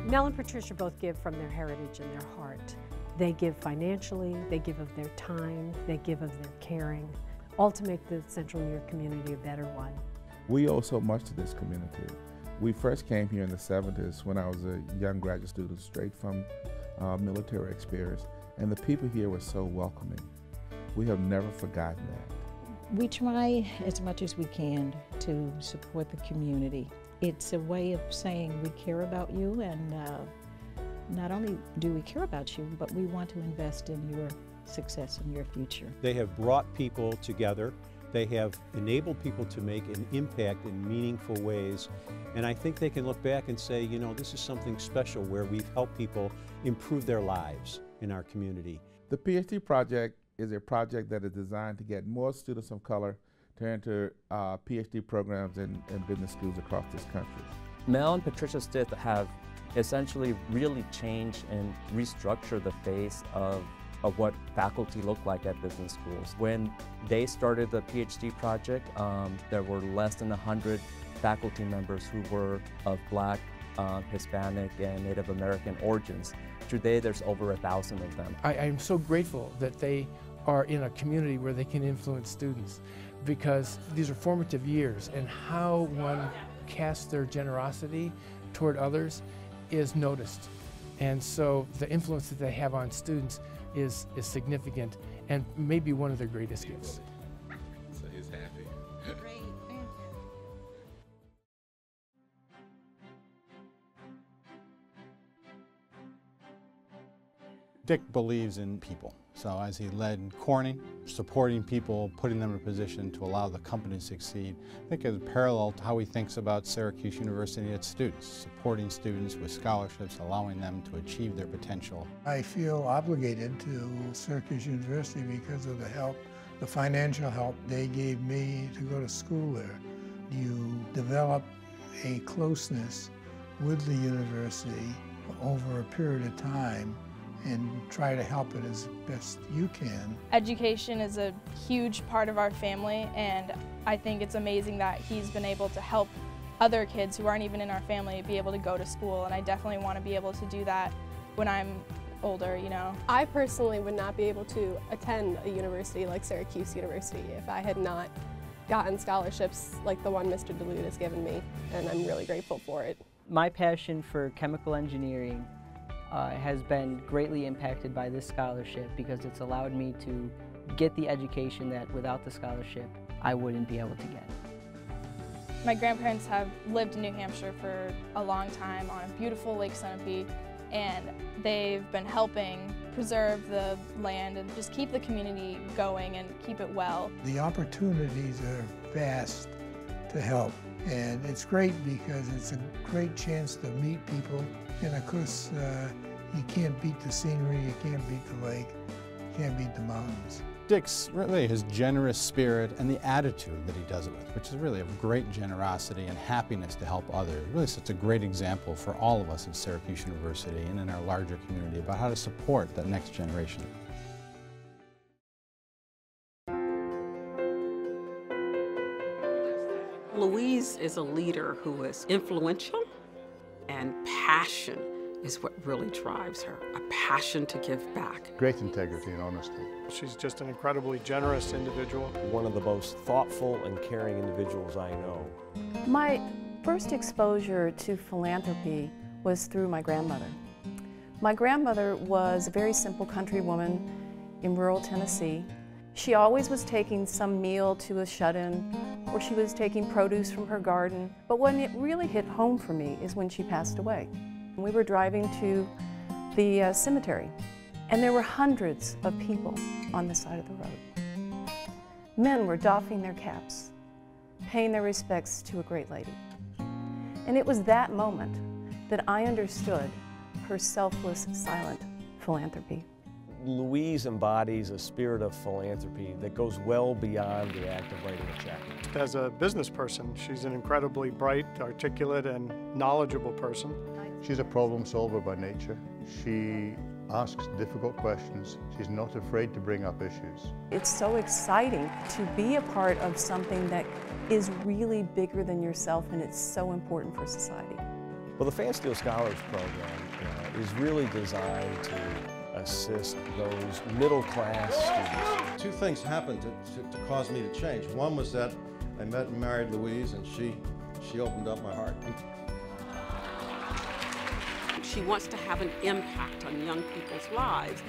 Mel and Patricia both give from their heritage and their heart. They give financially, they give of their time, they give of their caring, all to make the Central New York community a better one. We owe so much to this community. We first came here in the 70s when I was a young graduate student straight from military experience, and the people here were so welcoming. We have never forgotten that. We try as much as we can to support the community. It's a way of saying we care about you, and not only do we care about you, but we want to invest in your success and your future. They have brought people together. They have enabled people to make an impact in meaningful ways. And I think they can look back and say, you know, this is something special where we've helped people improve their lives in our community. The PhD project is a project that is designed to get more students of color to enter PhD programs in business schools across this country. Mel and Patricia Stith have essentially really changed and restructured the face of what faculty look like at business schools. When they started the PhD project, there were less than 100 faculty members who were of Black, Hispanic, and Native American origins. Today, there's over 1,000 of them. I'm so grateful that they are in a community where they can influence students, because these are formative years, and how one casts their generosity toward others is noticed. And so the influence that they have on students is significant and maybe one of their greatest gifts. So he's happy. Great. Dick believes in people. So as he led Corning, supporting people, putting them in a position to allow the company to succeed, I think is parallel to how he thinks about Syracuse University and its students, supporting students with scholarships, allowing them to achieve their potential. I feel obligated to Syracuse University because of the help, the financial help they gave me to go to school there. You develop a closeness with the university over a period of time and try to help it as best you can. Education is a huge part of our family, and I think it's amazing that he's been able to help other kids who aren't even in our family be able to go to school, and I definitely want to be able to do that when I'm older, you know. I personally would not be able to attend a university like Syracuse University if I had not gotten scholarships like the one Mr. Dulude has given me, and I'm really grateful for it. My passion for chemical engineering has been greatly impacted by this scholarship, because it's allowed me to get the education that without the scholarship I wouldn't be able to get. My grandparents have lived in New Hampshire for a long time on a beautiful Lake Sunapee, and they've been helping preserve the land and just keep the community going and keep it well. The opportunities are vast to help, and it's great because it's a great chance to meet people. And of course, you can't beat the scenery, you can't beat the lake, you can't beat the mountains. Dick's really his generous spirit and the attitude that he does it with, which is really of great generosity and happiness to help others. Really sets a great example for all of us at Syracuse University and in our larger community about how to support that next generation. Louise is a leader who is influential, and passion is what really drives her, a passion to give back. Great integrity and honesty. She's just an incredibly generous individual. One of the most thoughtful and caring individuals I know. My first exposure to philanthropy was through my grandmother. My grandmother was a very simple country woman in rural Tennessee. She always was taking some meal to a shut-in, or she was taking produce from her garden. But when it really hit home for me is when she passed away. We were driving to the cemetery, and there were hundreds of people on the side of the road. Men were doffing their caps, paying their respects to a great lady. And it was that moment that I understood her selfless, silent philanthropy. Louise embodies a spirit of philanthropy that goes well beyond the act of writing a check. As a business person, she's an incredibly bright, articulate, and knowledgeable person. She's a problem solver by nature. She asks difficult questions. She's not afraid to bring up issues. It's so exciting to be a part of something that is really bigger than yourself, and it's so important for society. Well, the Phanstiel Scholars Program is really designed to assist those middle-class students. Two things happened to cause me to change. One was that I met and married Louise, and she opened up my heart. She wants to have an impact on young people's lives,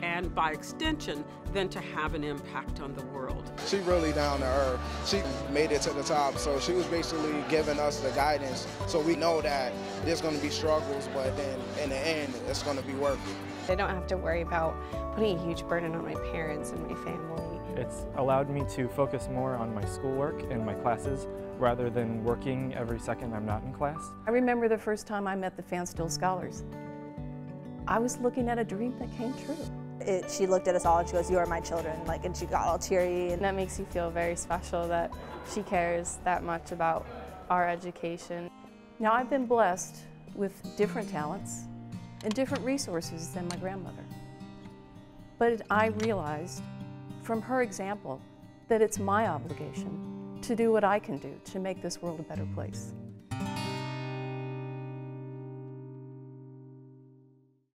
and by extension, then to have an impact on the world. She really down to earth. She made it to the top, so she was basically giving us the guidance, so we know that there's going to be struggles, but then in the end, it's going to be worth it. I don't have to worry about putting a huge burden on my parents and my family. It's allowed me to focus more on my schoolwork and my classes rather than working every second I'm not in class. I remember the first time I met the Phanstiel Scholars. I was looking at a dream that came true. She looked at us all and she goes, "You are my children," and she got all teary. And that makes you feel very special that she cares that much about our education. Now, I've been blessed with different talents and different resources than my grandmother. But I realized from her example that it's my obligation to do what I can do to make this world a better place.